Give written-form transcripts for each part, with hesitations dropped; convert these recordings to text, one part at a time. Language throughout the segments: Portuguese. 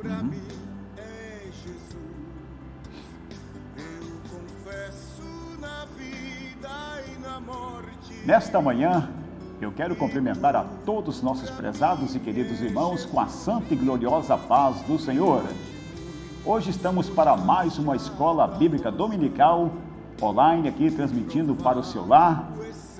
Uhum. Nesta manhã, eu quero cumprimentar a todos nossos prezados e queridos irmãos com a santa e gloriosa paz do Senhor. Hoje estamos para mais uma escola bíblica dominical, online aqui, transmitindo para o seu lar.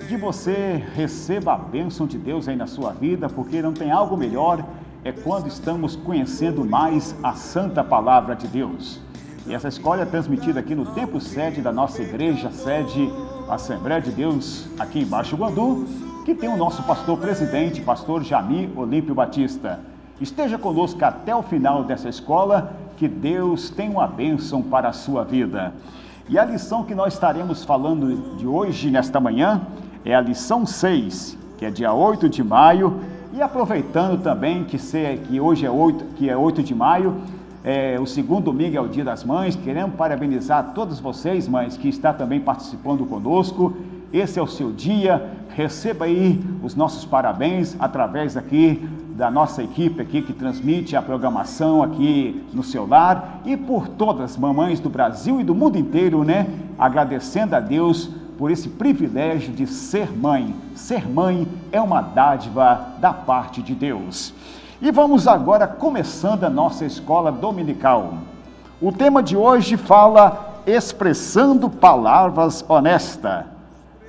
Que você receba a bênção de Deus aí na sua vida, porque não tem algo melhor, é quando estamos conhecendo mais a santa palavra de Deus. E essa escola é transmitida aqui no templo sede da nossa igreja, sede Assembleia de Deus, aqui em Baixo Guandu, que tem o nosso pastor presidente, pastor Jamir Olímpio Batista. Esteja conosco até o final dessa escola, que Deus tem uma bênção para a sua vida. E a lição que nós estaremos falando de hoje, nesta manhã, é a lição 6, que é dia 8 de maio, e aproveitando também que hoje é 8 de maio, o segundo domingo é o Dia das Mães. Queremos parabenizar todas vocês, mães, que estão também participando conosco. Esse é o seu dia, receba aí os nossos parabéns através aqui da nossa equipe aqui que transmite a programação aqui no seu lar, e por todas as mamães do Brasil e do mundo inteiro, né? Agradecendo a Deus por esse privilégio de ser mãe. Ser mãe é uma dádiva da parte de Deus. E vamos agora começando a nossa escola dominical. O tema de hoje fala expressando palavras honestas.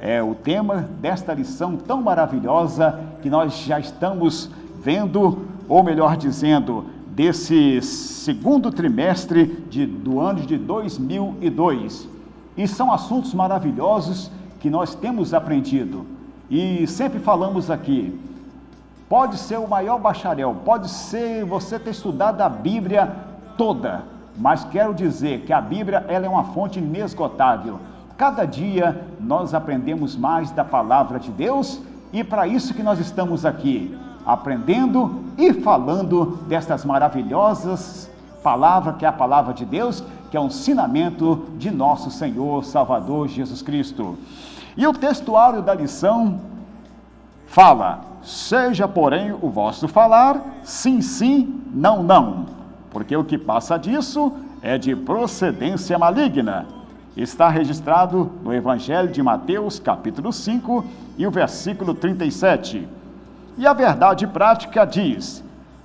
É o tema desta lição tão maravilhosa que nós já estamos vendo, ou melhor dizendo, desse segundo trimestre do ano de 2002. E são assuntos maravilhosos que nós temos aprendido. E sempre falamos aqui, pode ser o maior bacharel, pode ser você ter estudado a Bíblia toda, mas quero dizer que a Bíblia ela é uma fonte inesgotável. Cada dia nós aprendemos mais da palavra de Deus, e para isso que nós estamos aqui, aprendendo e falando destas maravilhosas palavras, que é a palavra de Deus, que é um ensinamento de nosso Senhor Salvador Jesus Cristo. E o textuário da lição fala: seja, porém, o vosso falar, sim, sim, não, não, porque o que passa disso é de procedência maligna. Está registrado no Evangelho de Mateus, capítulo 5, e o versículo 37. E a verdade prática diz: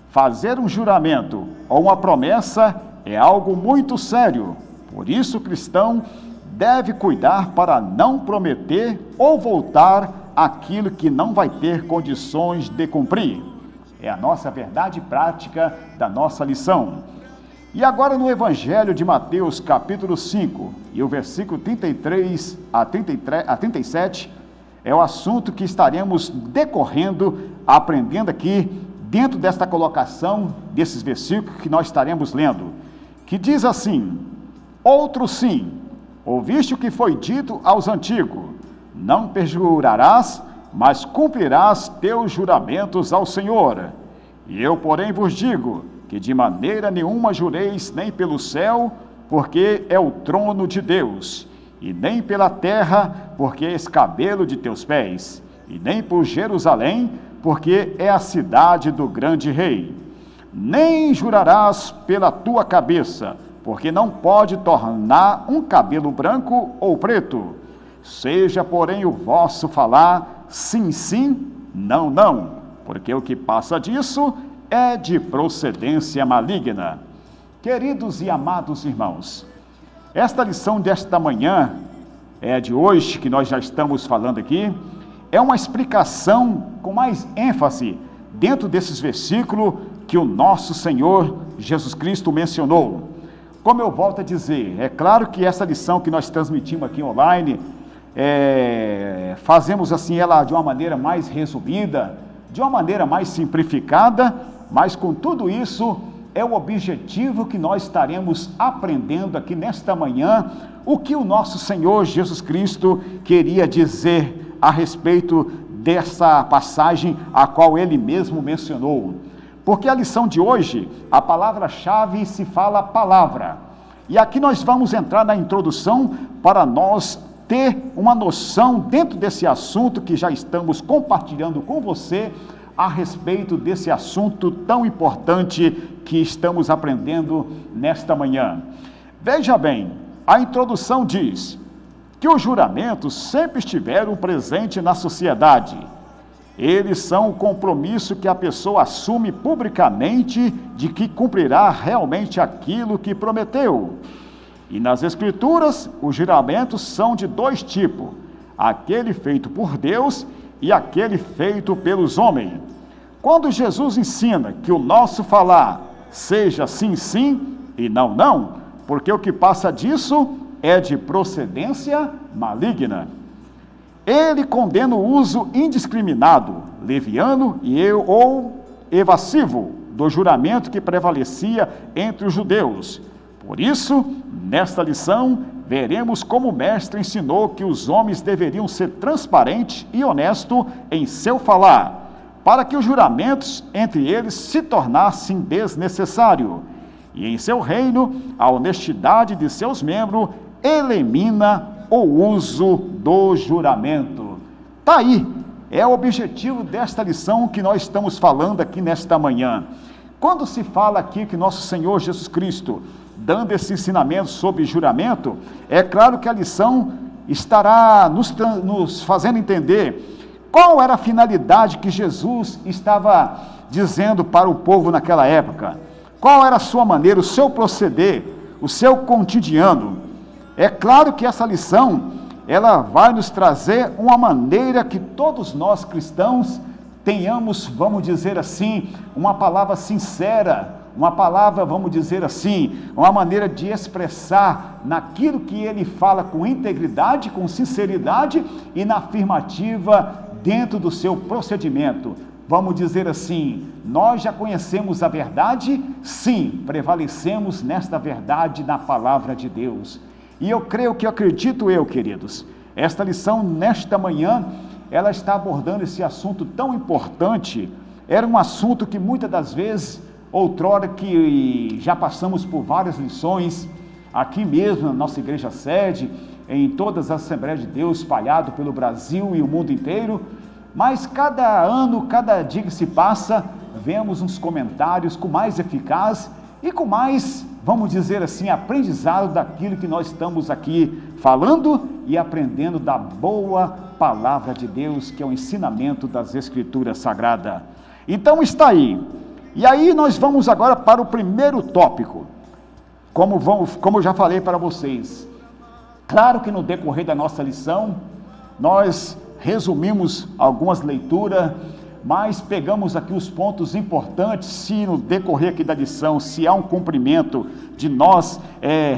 fazer um juramento ou uma promessa é algo muito sério. Por isso, o cristão deve cuidar para não prometer ou voltar aquilo que não vai ter condições de cumprir. É a nossa verdade prática da nossa lição. E agora no Evangelho de Mateus, capítulo 5, e o versículo 33 a 37, é o assunto que estaremos decorrendo, aprendendo aqui, dentro desta colocação, desses versículos que nós estaremos lendo, que diz assim: outro sim, ouviste o que foi dito aos antigos, não perjurarás, mas cumprirás teus juramentos ao Senhor. E eu, porém, vos digo que de maneira nenhuma jureis nem pelo céu, porque é o trono de Deus, e nem pela terra, porque é escabelo de teus pés, e nem por Jerusalém, porque é a cidade do grande rei. Nem jurarás pela tua cabeça, porque não pode tornar um cabelo branco ou preto. Seja, porém, o vosso falar, sim, sim, não, não, porque o que passa disso é de procedência maligna. Queridos e amados irmãos, esta lição desta manhã, de hoje, que nós já estamos falando aqui, é uma explicação com mais ênfase dentro desses versículos que o nosso Senhor Jesus Cristo mencionou. Como eu volto a dizer, é claro que essa lição que nós transmitimos aqui online, fazemos assim ela de uma maneira mais resumida, de uma maneira mais simplificada, mas com tudo isso é o objetivo que nós estaremos aprendendo aqui nesta manhã, o que o nosso Senhor Jesus Cristo queria dizer a respeito dessa passagem a qual ele mesmo mencionou. Porque a lição de hoje, a palavra-chave se fala palavra. E aqui nós vamos entrar na introdução para nós ter uma noção dentro desse assunto que já estamos compartilhando com você a respeito desse assunto tão importante que estamos aprendendo nesta manhã. Veja bem, a introdução diz que os juramentos sempre estiveram presentes na sociedade. Eles são o compromisso que a pessoa assume publicamente de que cumprirá realmente aquilo que prometeu. E nas Escrituras, os juramentos são de dois tipos: aquele feito por Deus e aquele feito pelos homens. Quando Jesus ensina que o nosso falar seja sim, sim e não, não, porque o que passa disso é de procedência maligna. Ele condena o uso indiscriminado, leviano ou evasivo do juramento que prevalecia entre os judeus. Por isso, nesta lição, veremos como o mestre ensinou que os homens deveriam ser transparentes e honestos em seu falar, para que os juramentos entre eles se tornassem desnecessários. E em seu reino, a honestidade de seus membros elimina o uso do juramento. Está aí, é o objetivo desta lição que nós estamos falando aqui nesta manhã. Quando se fala aqui que nosso Senhor Jesus Cristo, dando esse ensinamento sobre juramento, é claro que a lição estará nos fazendo entender qual era a finalidade que Jesus estava dizendo para o povo naquela época. Qual era a sua maneira, o seu proceder, o seu cotidiano. É claro que essa lição, ela vai nos trazer uma maneira que todos nós cristãos tenhamos, vamos dizer assim, uma palavra sincera, uma palavra, vamos dizer assim, uma maneira de expressar naquilo que ele fala com integridade, com sinceridade e na afirmativa dentro do seu procedimento. Vamos dizer assim, nós já conhecemos a verdade? Sim, prevalecemos nesta verdade na palavra de Deus. E eu acredito, queridos, esta lição nesta manhã, ela está abordando esse assunto tão importante. Era um assunto que muitas das vezes, outrora que já passamos por várias lições, aqui mesmo na nossa igreja sede, em todas as Assembleias de Deus, espalhado pelo Brasil e o mundo inteiro, mas cada ano, cada dia que se passa, vemos uns comentários com mais eficaz e com mais, vamos dizer assim, aprendizado daquilo que nós estamos aqui falando e aprendendo da boa palavra de Deus, que é o ensinamento das Escrituras Sagradas. Então está aí. E aí nós vamos agora para o primeiro tópico, como eu já falei para vocês. Claro que no decorrer da nossa lição, nós resumimos algumas leituras, mas pegamos aqui os pontos importantes, se no decorrer aqui da lição, se há um cumprimento de nós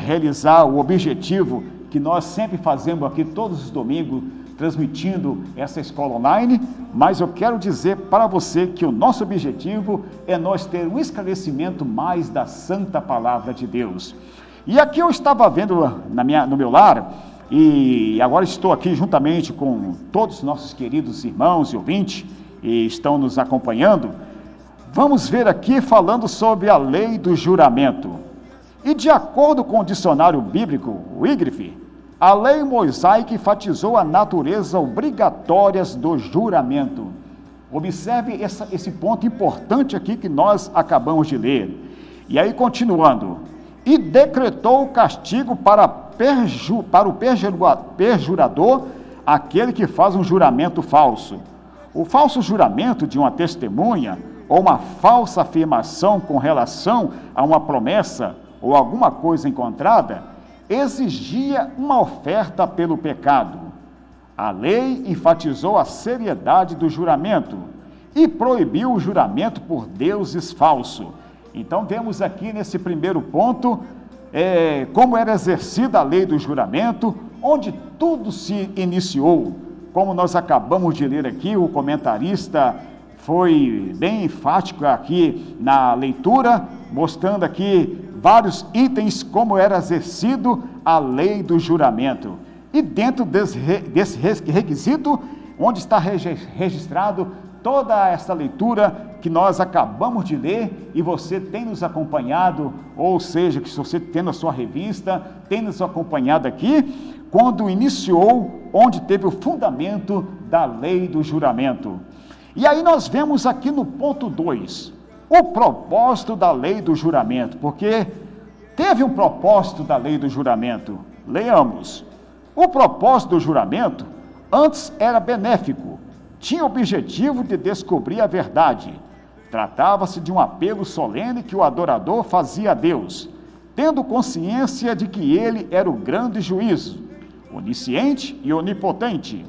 realizar o objetivo que nós sempre fazemos aqui todos os domingos, transmitindo essa escola online, mas eu quero dizer para você que o nosso objetivo é nós ter um esclarecimento mais da santa palavra de Deus. E aqui eu estava vendo no meu lar, e agora estou aqui juntamente com todos os nossos queridos irmãos e ouvintes, e estão nos acompanhando. Vamos ver aqui falando sobre a lei do juramento. E de acordo com o dicionário bíblico, o Wycliffe, a lei mosaica enfatizou a natureza obrigatória do juramento. Observe esse ponto importante aqui que nós acabamos de ler. E aí, continuando. E decretou o castigo para o perjurador, aquele que faz um juramento falso. O falso juramento de uma testemunha ou uma falsa afirmação com relação a uma promessa ou alguma coisa encontrada exigia uma oferta pelo pecado. A lei enfatizou a seriedade do juramento e proibiu o juramento por deuses falsos. Então vemos aqui nesse primeiro ponto como era exercida a lei do juramento, onde tudo se iniciou. Como nós acabamos de ler aqui, o comentarista foi bem enfático aqui na leitura, mostrando aqui vários itens como era exercido a lei do juramento. E dentro desse requisito, onde está registrado toda essa leitura que nós acabamos de ler e você tem nos acompanhado, ou seja, que você tem na sua revista, tem nos acompanhado aqui, quando iniciou, onde teve o fundamento da lei do juramento. E aí nós vemos aqui no ponto 2, o propósito da lei do juramento, porque teve um propósito da lei do juramento. Leamos. O propósito do juramento antes era benéfico, tinha o objetivo de descobrir a verdade. Tratava-se de um apelo solene que o adorador fazia a Deus, tendo consciência de que ele era o grande juiz, onisciente e onipotente,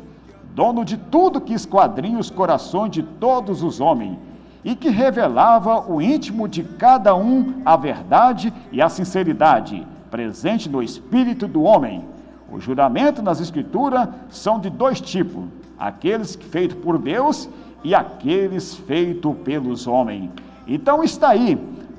dono de tudo que esquadrinha os corações de todos os homens, e que revelava o íntimo de cada um, a verdade e a sinceridade, presente no espírito do homem. O juramento nas Escrituras são de dois tipos, aqueles feitos por Deus e aqueles feitos pelos homens. Então está aí,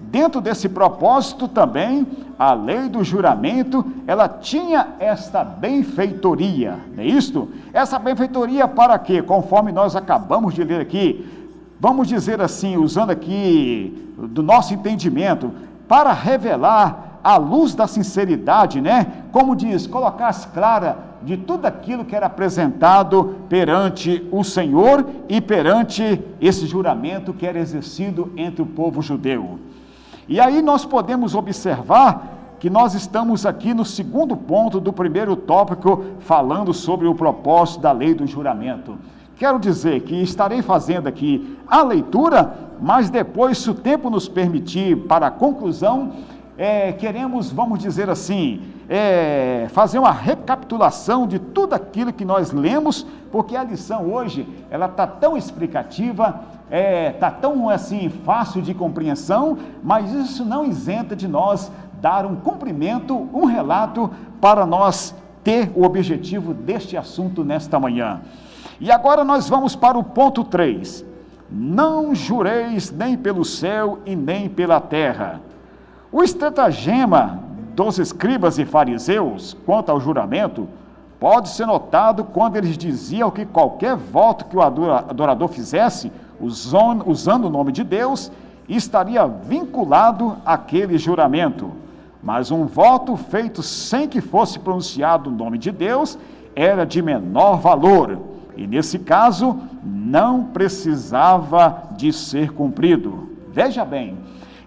dentro desse propósito também, a lei do juramento, ela tinha esta benfeitoria, não é isto? Essa benfeitoria para quê? Conforme nós acabamos de ler aqui, vamos dizer assim, usando aqui do nosso entendimento, para revelar a luz da sinceridade, né? Como diz, colocar as claras de tudo aquilo que era apresentado perante o Senhor e perante esse juramento que era exercido entre o povo judeu. E aí nós podemos observar que nós estamos aqui no segundo ponto do primeiro tópico, falando sobre o propósito da lei do juramento. Quero dizer que estarei fazendo aqui a leitura, mas depois, se o tempo nos permitir, para a conclusão, queremos, vamos dizer assim, fazer uma recapitulação de tudo aquilo que nós lemos, porque a lição hoje, ela está tão explicativa, está tão assim, fácil de compreensão, mas isso não isenta de nós dar um cumprimento, um relato, para nós ter o objetivo deste assunto nesta manhã. E agora nós vamos para o ponto 3. Não jureis nem pelo céu e nem pela terra. O estratagema dos escribas e fariseus quanto ao juramento pode ser notado quando eles diziam que qualquer voto que o adorador fizesse, usando o nome de Deus, estaria vinculado àquele juramento. Mas um voto feito sem que fosse pronunciado o nome de Deus era de menor valor, e nesse caso não precisava de ser cumprido. Veja bem,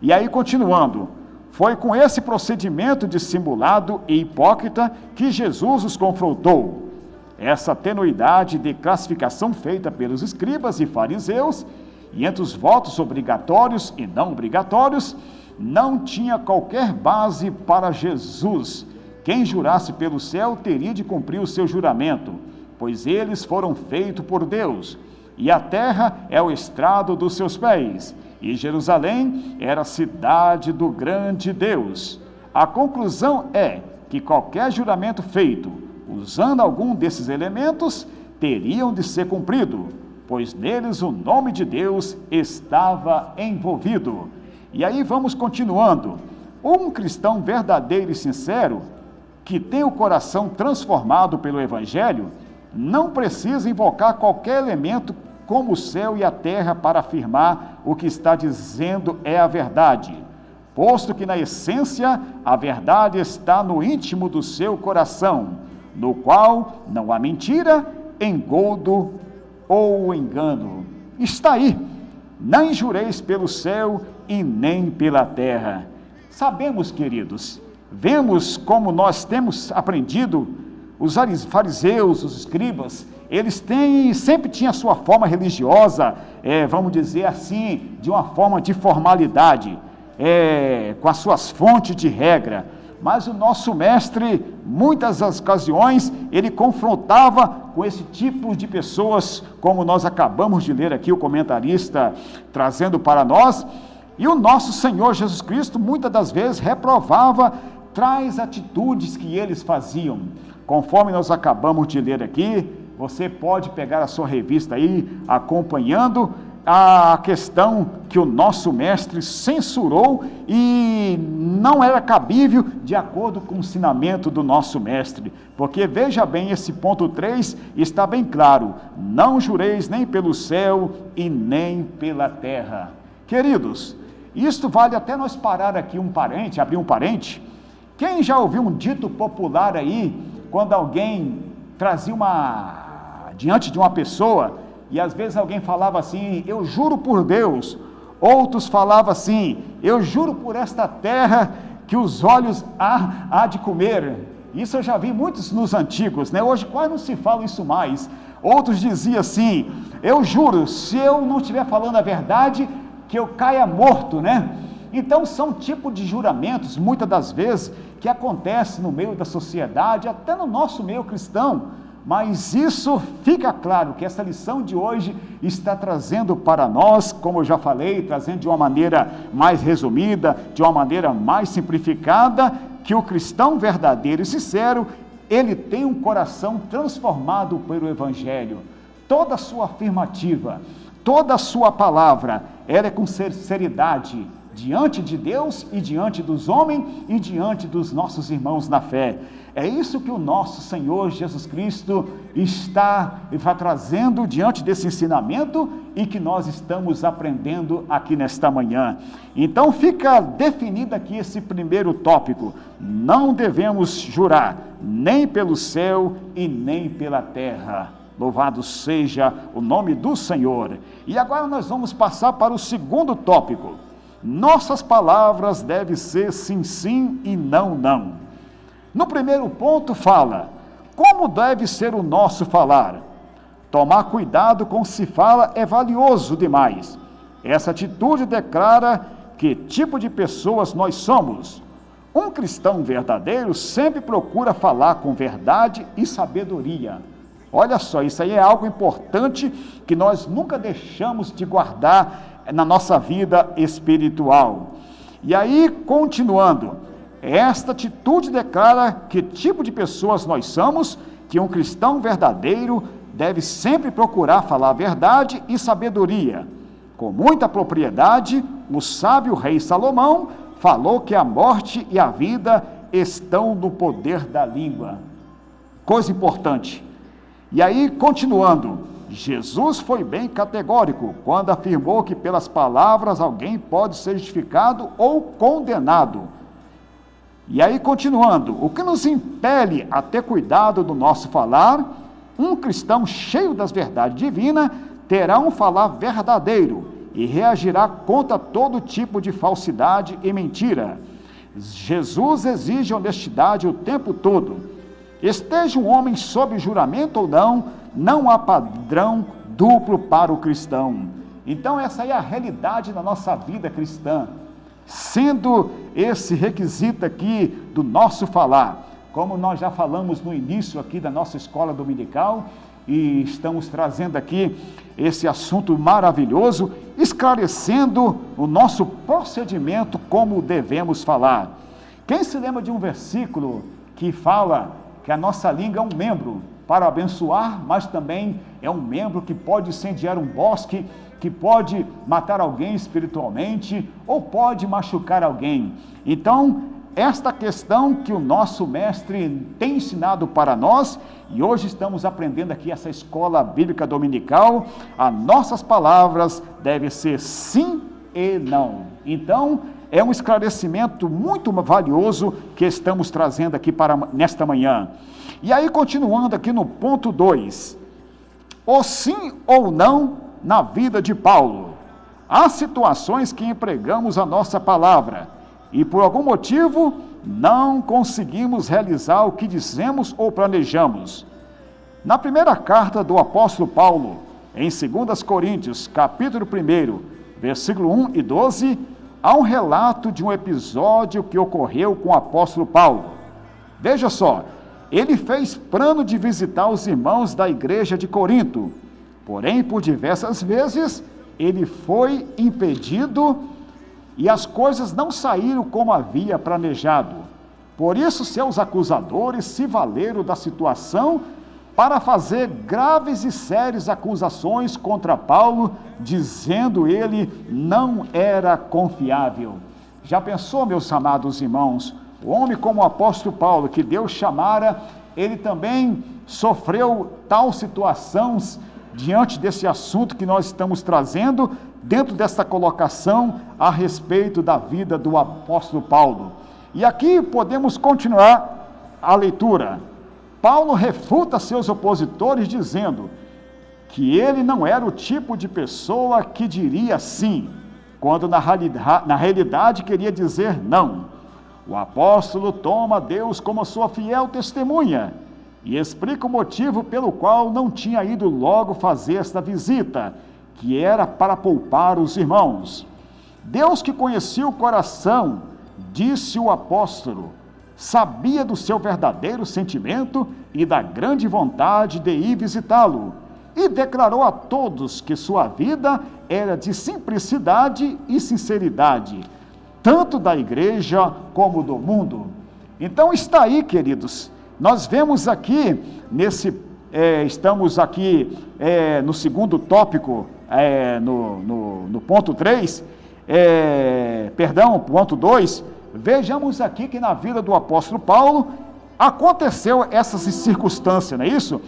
e aí continuando, foi com esse procedimento dissimulado e hipócrita que Jesus os confrontou. Essa tenuidade de classificação feita pelos escribas e fariseus, e entre os votos obrigatórios e não obrigatórios, não tinha qualquer base para Jesus. Quem jurasse pelo céu teria de cumprir o seu juramento, pois eles foram feitos por Deus, e a terra é o estrado dos seus pés, e Jerusalém era a cidade do grande Deus. A conclusão é que qualquer juramento feito, usando algum desses elementos, teriam de ser cumprido, pois neles o nome de Deus estava envolvido. E aí vamos continuando. Um cristão verdadeiro e sincero, que tem o coração transformado pelo Evangelho, não precisa invocar qualquer elemento como o céu e a terra para afirmar o que está dizendo é a verdade, posto que na essência a verdade está no íntimo do seu coração, no qual não há mentira, engodo ou engano. Está aí, não jureis pelo céu e nem pela terra. Sabemos, queridos, vemos como nós temos aprendido, os fariseus, os escribas, eles sempre tinham a sua forma religiosa, vamos dizer assim, de uma forma de formalidade, com as suas fontes de regra. Mas o nosso mestre, muitas das ocasiões, ele confrontava com esse tipo de pessoas, como nós acabamos de ler aqui, o comentarista trazendo para nós, e o nosso Senhor Jesus Cristo, muitas das vezes, reprovava tais atitudes que eles faziam. Conforme nós acabamos de ler aqui, você pode pegar a sua revista aí, acompanhando a questão que o nosso mestre censurou e não era cabível de acordo com o ensinamento do nosso mestre. Porque veja bem, esse ponto 3 está bem claro: não jureis nem pelo céu e nem pela terra. Queridos, isto vale até nós parar aqui abrir um parente. Quem já ouviu um dito popular aí, quando alguém trazia diante de uma pessoa E às vezes alguém falava assim, eu juro por Deus. Outros falavam assim, eu juro por esta terra que os olhos há de comer. Isso eu já vi muitos nos antigos, né? Hoje quase não se fala isso mais. Outros diziam assim, eu juro, se eu não estiver falando a verdade, que eu caia morto, né? Então são tipos de juramentos, muitas das vezes, que acontecem no meio da sociedade, até no nosso meio cristão. Mas isso fica claro que essa lição de hoje está trazendo para nós, como eu já falei, trazendo de uma maneira mais resumida, de uma maneira mais simplificada, que o cristão verdadeiro e sincero, ele tem um coração transformado pelo Evangelho. Toda a sua afirmativa, toda a sua palavra, ela é com sinceridade, diante de Deus e diante dos homens e diante dos nossos irmãos na fé. É isso que o nosso Senhor Jesus Cristo está trazendo diante desse ensinamento e que nós estamos aprendendo aqui nesta manhã. Então fica definido aqui esse primeiro tópico. Não devemos jurar nem pelo céu e nem pela terra. Louvado seja o nome do Senhor. E agora nós vamos passar para o segundo tópico. Nossas palavras devem ser sim, sim e não, não. No primeiro ponto fala, como deve ser o nosso falar? Tomar cuidado com o que se fala é valioso demais. Essa atitude declara que tipo de pessoas nós somos. Um cristão verdadeiro sempre procura falar com verdade e sabedoria. Olha só, isso aí é algo importante que nós nunca deixamos de guardar na nossa vida espiritual. E aí, continuando, esta atitude declara que tipo de pessoas nós somos, que um cristão verdadeiro deve sempre procurar falar a verdade e sabedoria. Com muita propriedade, o sábio rei Salomão falou que a morte e a vida estão no poder da língua. Coisa importante. E aí, continuando, Jesus foi bem categórico quando afirmou que pelas palavras alguém pode ser justificado ou condenado. E aí, continuando, o que nos impele a ter cuidado do nosso falar? Um cristão cheio das verdades divinas terá um falar verdadeiro e reagirá contra todo tipo de falsidade e mentira. Jesus exige honestidade o tempo todo. Esteja um homem sob juramento ou não, não há padrão duplo para o cristão. Então essa é a realidade da nossa vida cristã, sendo esse requisito aqui do nosso falar. Como nós já falamos no início aqui da nossa escola dominical, e estamos trazendo aqui esse assunto maravilhoso, esclarecendo o nosso procedimento, como devemos falar. Quem se lembra de um versículo que fala que a nossa língua é um membro para abençoar, mas também é um membro que pode incendiar um bosque, que pode matar alguém espiritualmente, ou pode machucar alguém. Então, esta questão que o nosso mestre tem ensinado para nós, e hoje estamos aprendendo aqui essa escola bíblica dominical, as nossas palavras devem ser sim e não. Então, é um esclarecimento muito valioso que estamos trazendo aqui nesta manhã. E aí, continuando aqui no ponto 2, o sim ou não na vida de Paulo. Há situações que empregamos a nossa palavra e por algum motivo não conseguimos realizar o que dizemos ou planejamos. Na primeira carta do apóstolo Paulo, em 2 Coríntios, capítulo 1, versículo 1 e 12, há um relato de um episódio que ocorreu com o apóstolo Paulo. Veja só, ele fez plano de visitar os irmãos da igreja de Corinto, porém, por diversas vezes, ele foi impedido e as coisas não saíram como havia planejado. Por isso, seus acusadores se valeram da situação para fazer graves e sérias acusações contra Paulo, dizendo ele não era confiável. Já pensou, meus amados irmãos, o homem como o apóstolo Paulo, que Deus chamara, ele também sofreu tal situação diante desse assunto que nós estamos trazendo, dentro dessa colocação a respeito da vida do apóstolo Paulo. E aqui podemos continuar a leitura. Paulo refuta seus opositores dizendo que ele não era o tipo de pessoa que diria sim, quando na realidade queria dizer não. O apóstolo toma Deus como sua fiel testemunha e explica o motivo pelo qual não tinha ido logo fazer esta visita, que era para poupar os irmãos. Deus, que conhecia o coração, disse o apóstolo, sabia do seu verdadeiro sentimento e da grande vontade de ir visitá-lo, e declarou a todos que sua vida era de simplicidade e sinceridade, tanto da igreja como do mundo. Então está aí, queridos, nós vemos aqui, estamos aqui no segundo tópico, no ponto 3, ponto 2, vejamos aqui que na vida do apóstolo Paulo aconteceu essa circunstância, não é isso?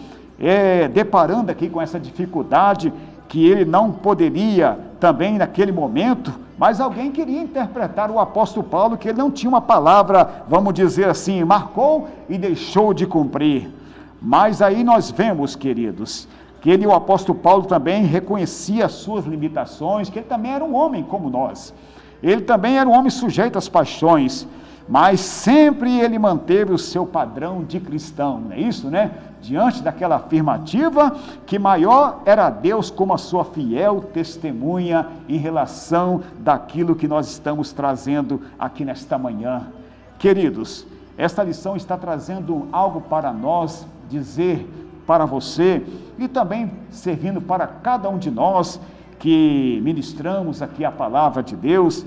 Deparando aqui com essa dificuldade que ele não poderia também naquele momento, mas alguém queria interpretar o apóstolo Paulo, que ele não tinha uma palavra, vamos dizer assim, marcou e deixou de cumprir. Mas aí nós vemos, queridos, que o apóstolo Paulo também reconhecia as suas limitações, que ele também era um homem como nós. Ele também era um homem sujeito às paixões, mas sempre ele manteve o seu padrão de cristão, não é isso, né? Diante daquela afirmativa que maior era Deus como a sua fiel testemunha em relação daquilo que nós estamos trazendo aqui nesta manhã. Queridos, esta lição está trazendo algo para nós dizer para você e também servindo para cada um de nós que ministramos aqui a palavra de Deus,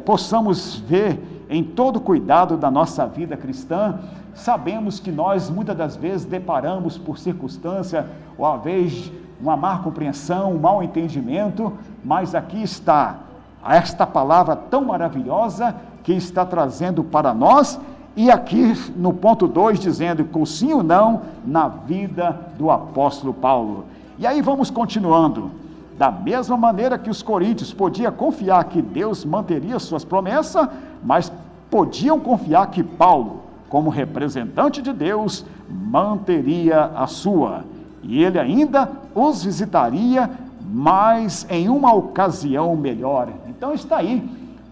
possamos ver em todo o cuidado da nossa vida cristã. Sabemos que nós muitas das vezes deparamos por circunstância, ou às vezes uma má compreensão, um mau entendimento, mas aqui está esta palavra tão maravilhosa que está trazendo para nós, e aqui no ponto 2 dizendo com sim ou não na vida do apóstolo Paulo. E aí vamos continuando. Da mesma maneira que os coríntios podiam confiar que Deus manteria suas promessas, mas podiam confiar que Paulo, como representante de Deus, manteria a sua. E ele ainda os visitaria, mas em uma ocasião melhor. Então está aí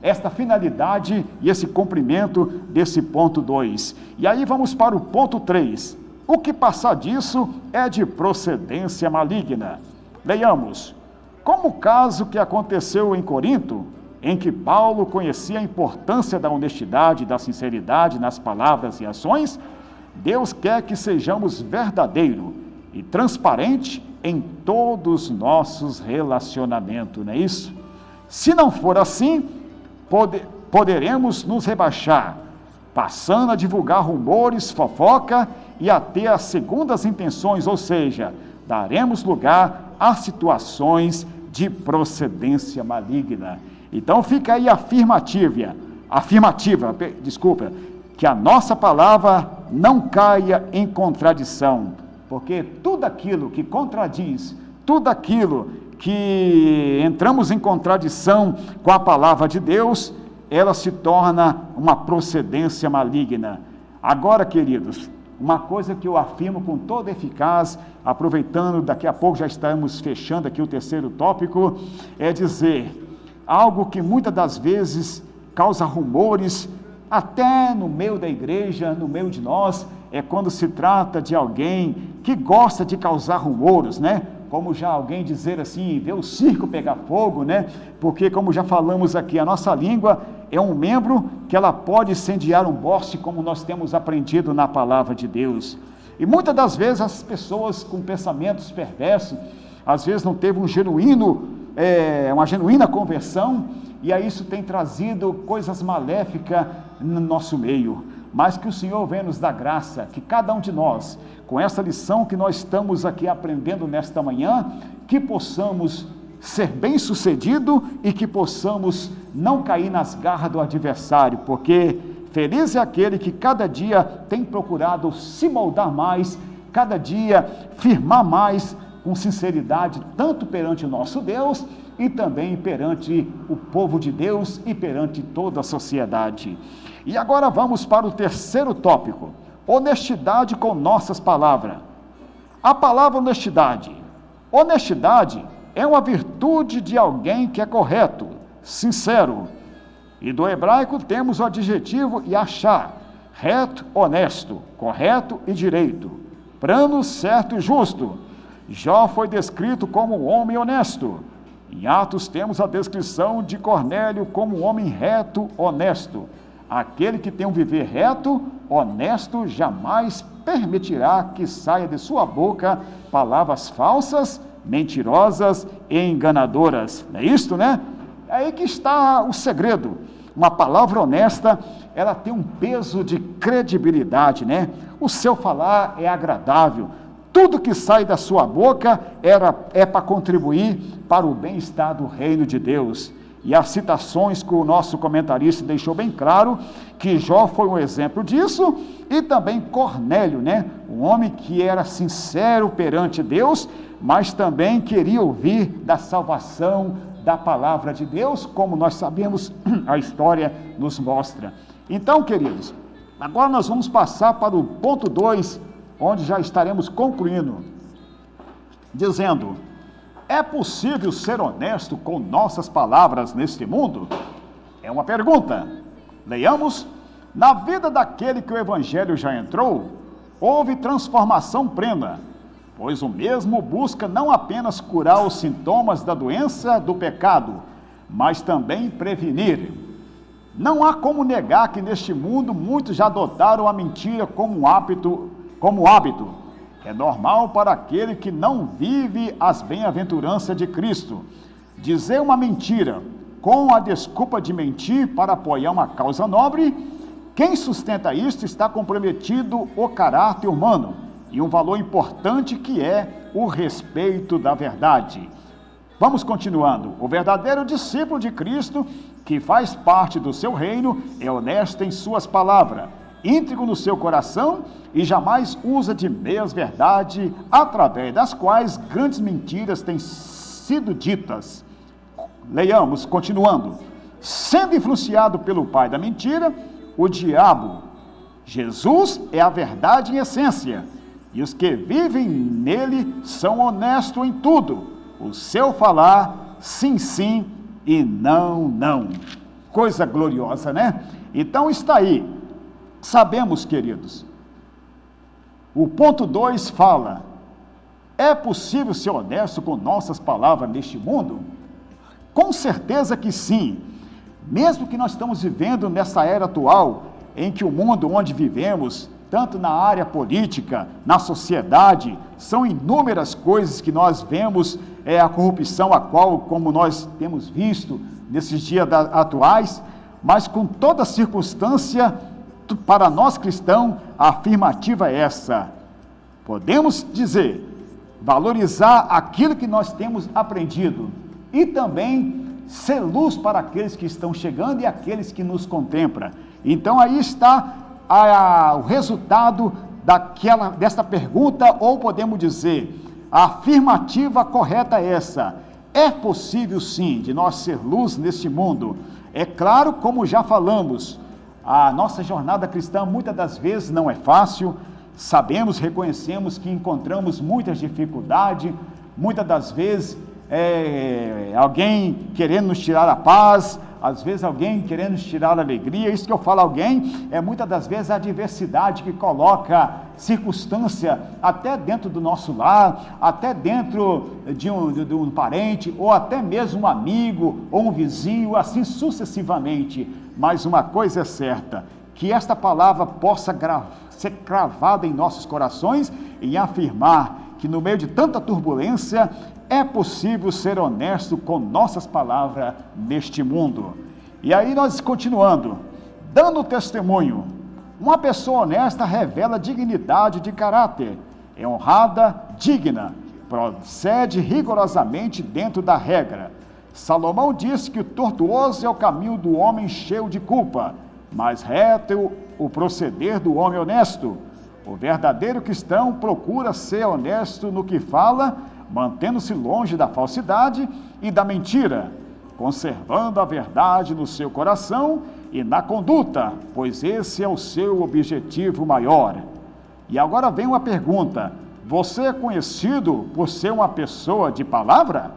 esta finalidade e esse cumprimento desse ponto 2. E aí vamos para o ponto 3. O que passar disso é de procedência maligna. Leiamos. Como o caso que aconteceu em Corinto, em que Paulo conhecia a importância da honestidade e da sinceridade nas palavras e ações, Deus quer que sejamos verdadeiros e transparentes em todos os nossos relacionamentos, não é isso? Se não for assim, poderemos nos rebaixar, passando a divulgar rumores, fofoca e até as segundas intenções, ou seja, daremos lugar a situações de procedência maligna. Então fica aí a afirmativa, que a nossa palavra não caia em contradição, porque tudo aquilo que contradiz, tudo aquilo que entramos em contradição com a palavra de Deus, ela se torna uma procedência maligna. Agora, queridos, uma coisa que eu afirmo com toda eficácia, aproveitando, daqui a pouco já estamos fechando aqui o terceiro tópico, é dizer algo que muitas das vezes causa rumores, até no meio da igreja, no meio de nós, é quando se trata de alguém que gosta de causar rumores, né? Como já alguém dizer assim, ver o circo pegar fogo, né? Porque como já falamos aqui, a nossa língua é um membro que ela pode incendiar um bosque, como nós temos aprendido na palavra de Deus. E muitas das vezes as pessoas com pensamentos perversos, às vezes não teve uma genuína conversão, e aí isso tem trazido coisas maléficas no nosso meio. Mas que o Senhor venha nos dar graça, que cada um de nós, com essa lição que nós estamos aqui aprendendo nesta manhã, que possamos ser bem-sucedido e que possamos não cair nas garras do adversário, porque feliz é aquele que cada dia tem procurado se moldar mais, cada dia firmar mais com sinceridade, tanto perante o nosso Deus e também perante o povo de Deus e perante toda a sociedade. E agora vamos para o terceiro tópico, honestidade com nossas palavras. A palavra honestidade Honestidade é uma virtude de alguém que é correto, sincero. E do hebraico temos o adjetivo yashar, reto, honesto, correto e direito, plano, certo e justo. Jó foi descrito como um homem honesto. Em Atos temos a descrição de Cornélio como um homem reto, honesto. Aquele que tem um viver reto, honesto, jamais permitirá que saia de sua boca palavras falsas, mentirosas e enganadoras. Não é isto, né? É aí que está o segredo. Uma palavra honesta, ela tem um peso de credibilidade, né? O seu falar é agradável. Tudo que sai da sua boca é para contribuir para o bem-estar do reino de Deus. E as citações que o nosso comentarista deixou bem claro, que Jó foi um exemplo disso, e também Cornélio, né? Um homem que era sincero perante Deus, mas também queria ouvir da salvação, da palavra de Deus, como nós sabemos, a história nos mostra. Então, queridos, agora nós vamos passar para o ponto 2, onde já estaremos concluindo, dizendo: é possível ser honesto com nossas palavras neste mundo? É uma pergunta. Leiamos: na vida daquele que o Evangelho já entrou, houve transformação plena, pois o mesmo busca não apenas curar os sintomas da doença do pecado, mas também prevenir. Não há como negar que neste mundo muitos já adotaram a mentira como hábito. É normal para aquele que não vive as bem-aventuranças de Cristo dizer uma mentira com a desculpa de mentir para apoiar uma causa nobre. Quem sustenta isto está comprometido o caráter humano e um valor importante que é o respeito da verdade. Vamos continuando. O verdadeiro discípulo de Cristo, que faz parte do seu reino, é honesto em suas palavras, íntegro no seu coração e jamais usa de meias verdade, através das quais grandes mentiras têm sido ditas. Leiamos, continuando. Sendo influenciado pelo pai da mentira, o diabo, Jesus é a verdade em essência, e os que vivem nele são honestos em tudo. O seu falar, sim, sim, e não, não. Coisa gloriosa, né? Então está aí. Sabemos, queridos, o ponto 2 fala: é possível ser honesto com nossas palavras neste mundo? Com certeza que sim. Mesmo que nós estamos vivendo nessa era atual, em que o mundo onde vivemos, tanto na área política, na sociedade, são inúmeras coisas que nós vemos, a corrupção a qual, como nós temos visto nesses dias atuais, mas com toda circunstância, para nós cristãos, a afirmativa é essa: podemos dizer, valorizar aquilo que nós temos aprendido e também ser luz para aqueles que estão chegando e aqueles que nos contemplam. Então aí está o resultado desta pergunta, ou podemos dizer, a afirmativa correta é essa: é possível sim de nós ser luz neste mundo. É claro, como já falamos, a nossa jornada cristã muitas das vezes não é fácil, sabemos, reconhecemos que encontramos muitas dificuldades, muitas das vezes alguém querendo nos tirar a paz, às vezes alguém querendo nos tirar a alegria. Isso que eu falo alguém, muitas das vezes a adversidade que coloca circunstância até dentro do nosso lar, até dentro de um parente, ou até mesmo um amigo, ou um vizinho, assim sucessivamente. Mas uma coisa é certa, que esta palavra possa ser cravada em nossos corações e afirmar que no meio de tanta turbulência é possível ser honesto com nossas palavras neste mundo. E aí nós continuando, dando testemunho. Uma pessoa honesta revela dignidade de caráter, é honrada, digna, procede rigorosamente dentro da regra. Salomão disse que o tortuoso é o caminho do homem cheio de culpa, mas reto é o proceder do homem honesto. O verdadeiro cristão procura ser honesto no que fala, mantendo-se longe da falsidade e da mentira, conservando a verdade no seu coração e na conduta, pois esse é o seu objetivo maior. E agora vem uma pergunta: Você é conhecido por ser uma pessoa de palavra?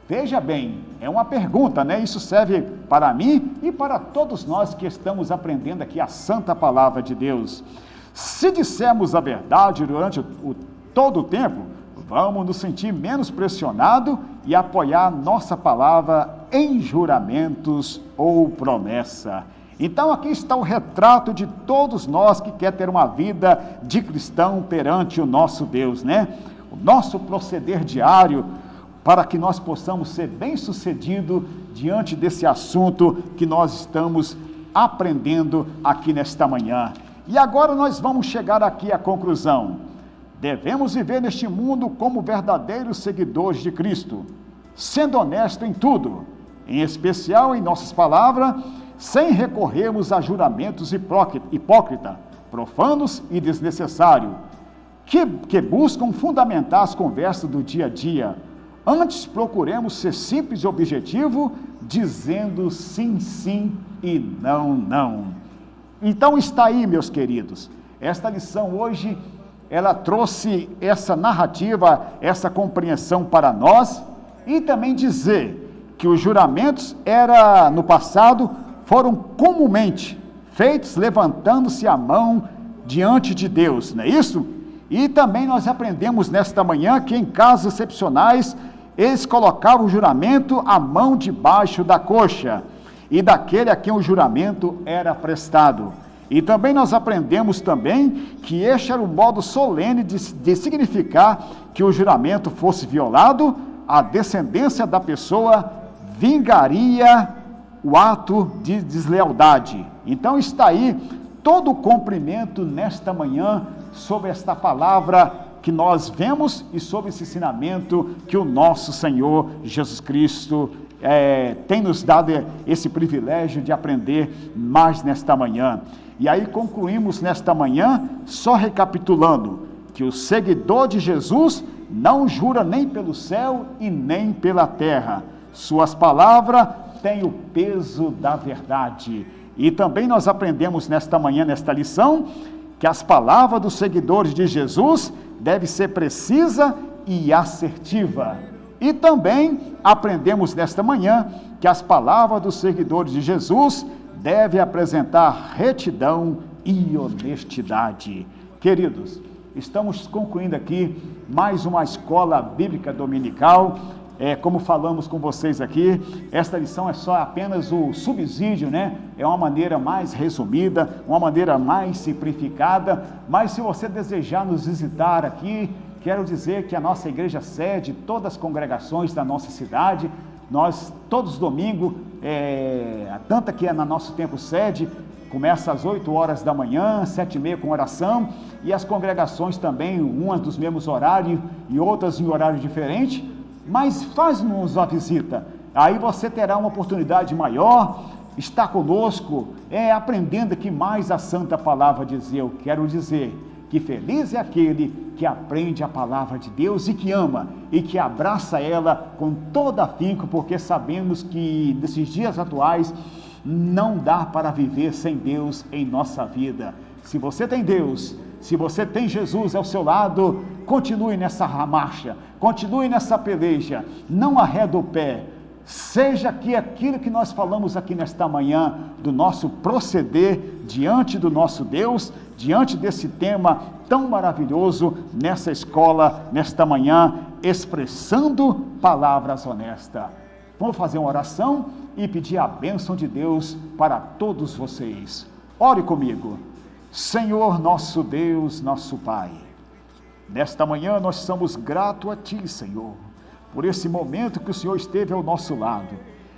Veja bem, é uma pergunta, né? Isso serve para mim e para todos nós que estamos aprendendo aqui a santa palavra de Deus. Se dissermos a verdade durante todo o tempo, vamos nos sentir menos pressionados e apoiar nossa palavra em juramentos ou promessa. Então aqui está o retrato de todos nós que quer ter uma vida de cristão perante o nosso Deus, né? O nosso proceder diário para que nós possamos ser bem-sucedidos diante desse assunto que nós estamos aprendendo aqui nesta manhã. E agora nós vamos chegar aqui à conclusão. Devemos viver neste mundo como verdadeiros seguidores de Cristo, sendo honesto em tudo, em especial em nossas palavras, sem recorrermos a juramentos hipócritas, profanos e desnecessários, que buscam fundamentar as conversas do dia a dia. Antes procuremos ser simples e objetivo, dizendo sim, sim e não, não. Então está aí, meus queridos, esta lição hoje, ela trouxe essa narrativa, essa compreensão para nós, e também dizer que os juramentos no passado, foram comumente feitos levantando-se a mão diante de Deus, não é isso? E também nós aprendemos nesta manhã que em casos excepcionais, eles colocavam o juramento a mão debaixo da coxa, e daquele a quem o juramento era prestado. E também nós aprendemos também que este era o modo solene de significar que o juramento fosse violado, a descendência da pessoa vingaria o ato de deslealdade. Então está aí todo o cumprimento nesta manhã sobre esta palavra que nós vemos e sobre esse ensinamento que o nosso Senhor Jesus Cristo tem nos dado esse privilégio de aprender mais nesta manhã. E aí concluímos nesta manhã, só recapitulando, que o seguidor de Jesus não jura nem pelo céu e nem pela terra. Suas palavras têm o peso da verdade. E também nós aprendemos nesta manhã, nesta lição, que as palavras dos seguidores de Jesus devem ser precisa e assertiva. E também aprendemos nesta manhã que as palavras dos seguidores de Jesus devem apresentar retidão e honestidade. Queridos, estamos concluindo aqui mais uma escola bíblica dominical. Como falamos com vocês aqui, esta lição é só apenas o subsídio, né? É uma maneira mais resumida, uma maneira mais simplificada, mas se você desejar nos visitar aqui, quero dizer que a nossa igreja sede, todas as congregações da nossa cidade, nós todos os domingos, tanto aqui na nosso templo sede, começa às 8 horas da manhã, 7h30 com oração, e as congregações também, umas dos mesmos horários e outras em horário diferente. Mas faz-nos uma visita, aí você terá uma oportunidade maior, está conosco, aprendendo aqui mais a santa palavra de Deus. Eu quero dizer que feliz é aquele que aprende a palavra de Deus e que ama, e que abraça ela com todo afinco, porque sabemos que nesses dias atuais não dá para viver sem Deus em nossa vida. Se você tem Deus, se você tem Jesus ao seu lado, continue nessa marcha, continue nessa peleja, não arreda o pé. Seja aqui aquilo que nós falamos aqui nesta manhã, do nosso proceder diante do nosso Deus, diante desse tema tão maravilhoso, nessa escola, nesta manhã, expressando palavras honestas. Vamos fazer uma oração e pedir a bênção de Deus para todos vocês. Ore comigo. Senhor nosso Deus, nosso Pai, nesta manhã nós somos gratos a Ti, Senhor, por esse momento que o Senhor esteve ao nosso lado,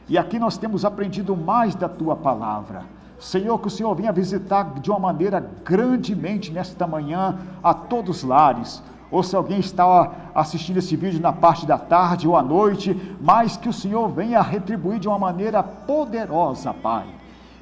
e aqui nós temos aprendido mais da Tua palavra. Senhor, que o Senhor venha visitar de uma maneira grandemente nesta manhã a todos os lares, ou se alguém está assistindo esse vídeo na parte da tarde ou à noite, mas que o Senhor venha retribuir de uma maneira poderosa, Pai.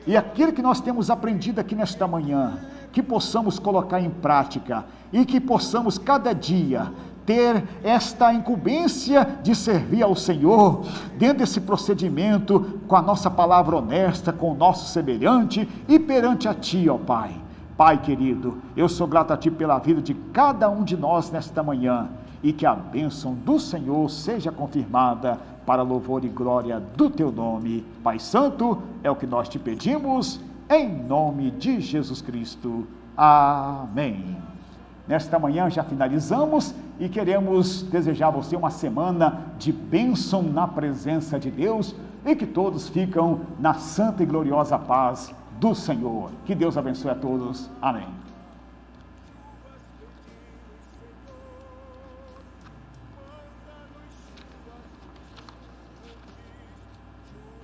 E aquilo que nós temos aprendido aqui nesta manhã, que possamos colocar em prática e que possamos cada dia ter esta incumbência de servir ao Senhor, dentro desse procedimento, com a nossa palavra honesta, com o nosso semelhante e perante a Ti, ó Pai. Pai querido, eu sou grato a Ti pela vida de cada um de nós nesta manhã e que a bênção do Senhor seja confirmada para louvor e glória do Teu nome. Pai Santo, é o que nós Te pedimos, em nome de Jesus Cristo. Amém. Nesta manhã já finalizamos e queremos desejar a você uma semana de bênção na presença de Deus e que todos ficam na santa e gloriosa paz do Senhor. Que Deus abençoe a todos. Amém.